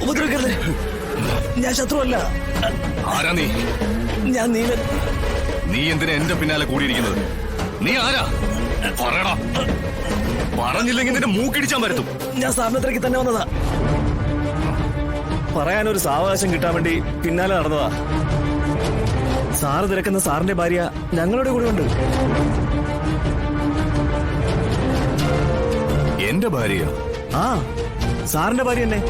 ഉപദ്രവിക്കരുത്. ഞാൻ ശത്രുവല്ല. ആരാ നീ? ഞാൻ നീലൻ. നീ എന്തിനാ എന്റെ പിന്നാലെ കൂടിയിരിക്കുന്നത്? നീ ആരാ? പറയടാ. പറഞ്ഞില്ലെങ്കിൽ നിന്റെ മൂക്കിടിച്ചാൻ പറ്റും. ഞാൻ സാറിനത്രയ്ക്ക് തന്നെ വന്നതാ. പറയാനൊരു സാവകാശം കിട്ടാൻ വേണ്ടി പിന്നാലെ നടന്നതാ. സാറ് തിരക്കുന്ന സാറിന്റെ ഭാര്യ ഞങ്ങളുടെ കൂടെ ഉണ്ട്. എന്റെ ഭാര്യയോ? ആ, സാറിന്റെ ഭാര്യ തന്നെ.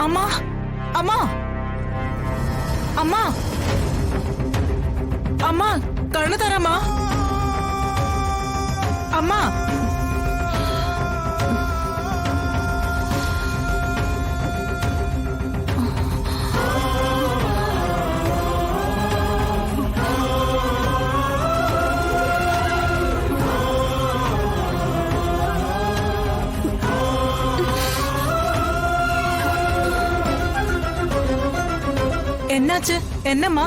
അമ്മ അമ്മ അമ്മ അമ്മ കണ്ണു തരാമ അമ്മ. என்னாச்சு? என்னம்மா?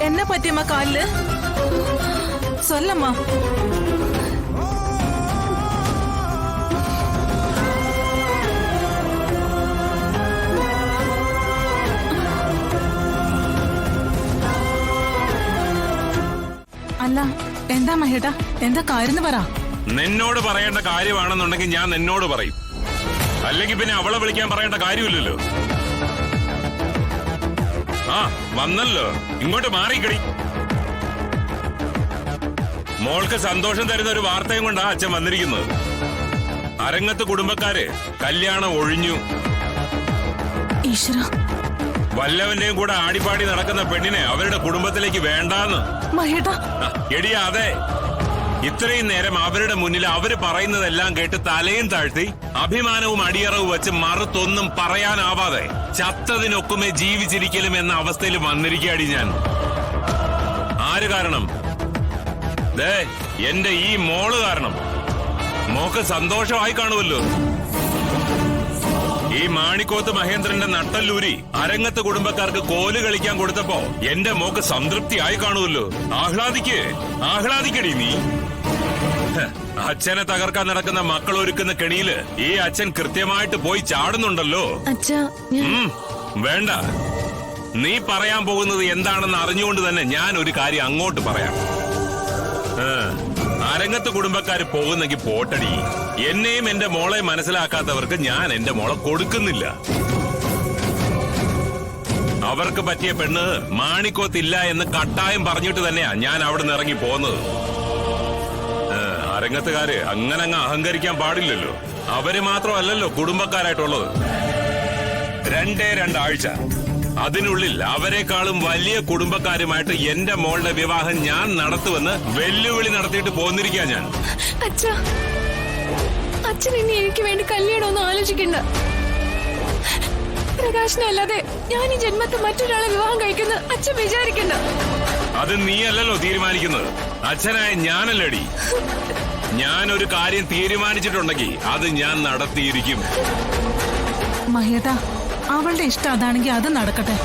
என்ன பத்தியம்மா காலில்? சொல்லம்மா. അല്ല, എന്താ മഹേട്ടാ? എന്താ കാര്യം പറ. നിന്നോട് പറയേണ്ട കാര്യമാണെന്നുണ്ടെങ്കിൽ ഞാൻ നിന്നോട് പറയും. അല്ലെങ്കിൽ പിന്നെ അവളെ വിളിക്കാൻ പറയേണ്ട കാര്യമില്ലല്ലോ. ആ വന്നല്ലോ, ഇങ്ങോട്ട് മാറിക്കടി. മോൾക്ക് സന്തോഷം തരുന്ന ഒരു വാർത്തയും കൊണ്ടാ അച്ഛൻ വന്നിരിക്കുന്നത്. അരങ്ങത്ത് കുടുംബക്കാര് കല്യാണം ഒഴിഞ്ഞു. വല്ലവന്റെയും കൂടെ ആടിപ്പാടി നടക്കുന്ന പെണ്ണിനെ അവരുടെ കുടുംബത്തിലേക്ക് വേണ്ടാന്ന്. എടിയ അതെ, ഇത്രയും നേരം അവരുടെ മുന്നിൽ അവര് പറയുന്നതെല്ലാം കേട്ട് തലയും താഴ്ത്തി അഭിമാനവും അടിയറവും വെച്ച് മറുത്തൊന്നും പറയാനാവാതെ ചത്തതിനൊക്കുമേ ജീവിച്ചിരിക്കലും എന്ന അവസ്ഥയിൽ വന്നിരിക്കുകയാടി ഞാൻ. ആര് കാരണം? ദേ എന്റെ ഈ മോള് കാരണം. മോക്ക് സന്തോഷമായി കാണുമല്ലോ. ഈ മാണിക്കോത്ത് മഹേന്ദ്രന്റെ നട്ടല്ലൂരി അരങ്ങത്ത് കുടുംബക്കാർക്ക് കോല് കളിക്കാൻ കൊടുത്തപ്പോ എന്റെ മോക്ക് സംതൃപ്തിയായി കാണുമല്ലോ. ആഹ്ലാദിക്കടി നീ. അച്ഛനെ തകർക്കാൻ നടക്കുന്ന മക്കൾ ഒരുക്കുന്ന കെണിയില് ഈ അച്ഛൻ കൃത്യമായിട്ട് പോയി ചാടുന്നുണ്ടല്ലോ. വേണ്ട, നീ പറയാൻ പോകുന്നത് എന്താണെന്ന് അറിഞ്ഞുകൊണ്ട് തന്നെ ഞാൻ ഒരു കാര്യം അങ്ങോട്ട് പറയാം. അരങ്ങത്ത് കുടുംബക്കാര് പോകുന്നെങ്കിൽ പോട്ടടി. എന്നെയും എന്റെ മോളെ മനസ്സിലാക്കാത്തവർക്ക് ഞാൻ എന്റെ മോളെ കൊടുക്കുന്നില്ല. അവർക്ക് പറ്റിയ പെണ്ണ് മാണിക്കോത്തില്ല എന്ന് കട്ടായം പറഞ്ഞിട്ട് തന്നെയാ ഞാൻ അവിടെ നിന്ന് ഇറങ്ങി പോന്നത്. അരങ്ങത്തുകാര് അങ്ങനെ അങ്ങ് അഹങ്കരിക്കാൻ പാടില്ലല്ലോ. അവര് മാത്രമല്ലല്ലോ കുടുംബക്കാരായിട്ടുള്ളത്. 2 ആഴ്ച അതിനുള്ളിൽ അവരെക്കാളും വലിയ കുടുംബക്കാരുമായിട്ട് എന്റെ മോളുടെ വിവാഹം ഞാൻ നടത്തുമെന്ന് വെല്ലുവിളി നടത്തിയിട്ട് പോന്നിരിക്കാ ഞാൻ. അച്ഛൻ ഇനി എനിക്ക് വേണ്ടി കല്യാണമൊന്നും ആലോചിക്കണ്ട. പ്രകാശനല്ലാതെ ഞാൻ ഈ ജന്മത്തെ മറ്റൊരാളെ വിവാഹം കഴിക്കുന്ന അച്ഛൻ വിചാരിക്കണ്ട. അത് നീയല്ലല്ലോ തീരുമാനിക്കുന്നത്, അച്ഛനായ ഞാനല്ലടി. ഞാനൊരു കാര്യം തീരുമാനിച്ചിട്ടുണ്ടെങ്കിൽ അത് ഞാൻ നടത്തിയിരിക്കും. മഹേട്ടാ, അവളുടെ ഇഷ്ടം അതാണെങ്കിൽ അത് നടക്കട്ടെ.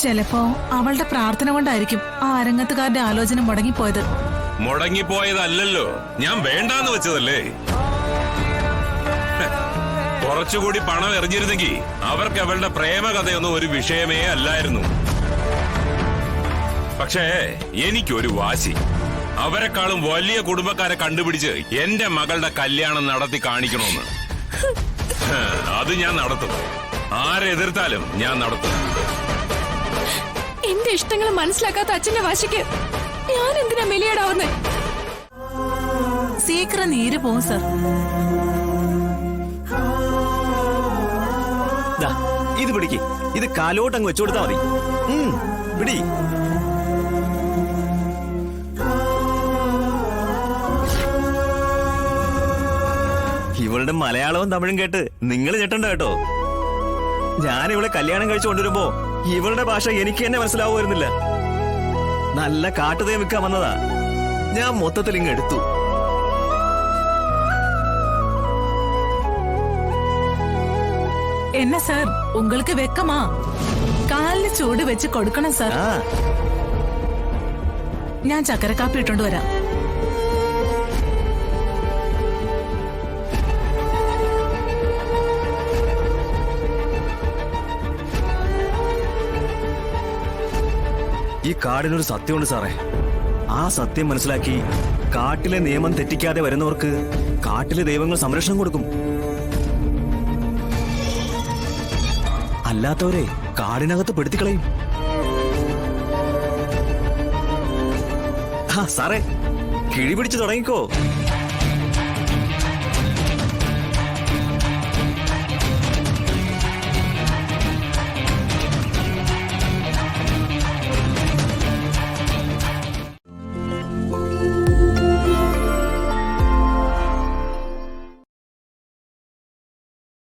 ചിലപ്പോ അവളുടെ പ്രാർത്ഥന കൊണ്ടായിരിക്കും ആ അരങ്ങത്തുകാരുടെ ആലോചന മുടങ്ങിപ്പോയത്. മുടങ്ങിപ്പോയതല്ലോ, ഞാൻ വേണ്ടാന്ന് വെച്ചതല്ലേ. കുറച്ചുകൂടി പണം എറിഞ്ഞിരുന്നെങ്കിൽ അവർക്ക് അവളുടെ പ്രേമകഥയൊന്നും ഒരു വിഷയമേ അല്ലായിരുന്നു. പക്ഷേ എനിക്കൊരു വാശി. അവരെക്കാളും വലിയ കുടുംബക്കാരെ കണ്ടുപിടിച്ച് എന്റെ മകളുടെ കല്യാണം നടത്തി കാണിക്കണമെന്ന്. അത് ഞാൻ നടത്തും. ആരെതിർത്താലും ഞാൻ നടത്തും. എന്റെ ഇഷ്ടങ്ങൾ മനസ്സിലാക്കാത്ത അച്ഛന്റെ വാശിക്ക് ഞാൻ എന്തിനാ മെലിയടാവുന്നേ? സീക്കിരം നീര് പോവും സർ. ദാ, ഇത് പിടിക്ക്. ഇത് കാലോട്ട് അങ്ങ് വെച്ചു കൊടുത്താ മതി. പിടി. ഇവളുടെ മലയാളവും തമിഴും കേട്ട് നിങ്ങൾ ഞെട്ടണ്ട കേട്ടോ. ഞാൻ ഇവളെ കല്യാണം കഴിച്ചു കൊണ്ടുവരുമ്പോ ഇവളുടെ ഭാഷ എനിക്ക് തന്നെ മനസ്സിലാവുമായിരുന്നില്ല. നല്ല കാട്ടുതേ വിൽക്കാൻ വന്നതാ. ഞാൻ മൊത്തത്തിൽ ഇങ്ങ് എടുത്തു. என்ன சார் உங்களுக்கு வெக்கமா? കാലിന് ചൂട് വെച്ച് കൊടുക്കണം സാർ. ആ, ഞാൻ ചക്കരക്കാപ്പി ഇട്ടോണ്ട് വരാം. ഈ കാടിനൊരു സത്യമുണ്ട് സാറേ. ആ സത്യം മനസ്സിലാക്കി കാട്ടിലെ നിയമം തെറ്റിക്കാതെ വരുന്നവർക്ക് കാട്ടിലെ ദൈവങ്ങൾ സംരക്ഷണം കൊടുക്കും. അല്ലാത്തവരെ കാടിനകത്ത് പെടുത്തിക്കളയും. സാറേ, കിഴി പിടിച്ചു തുടങ്ങിക്കോ.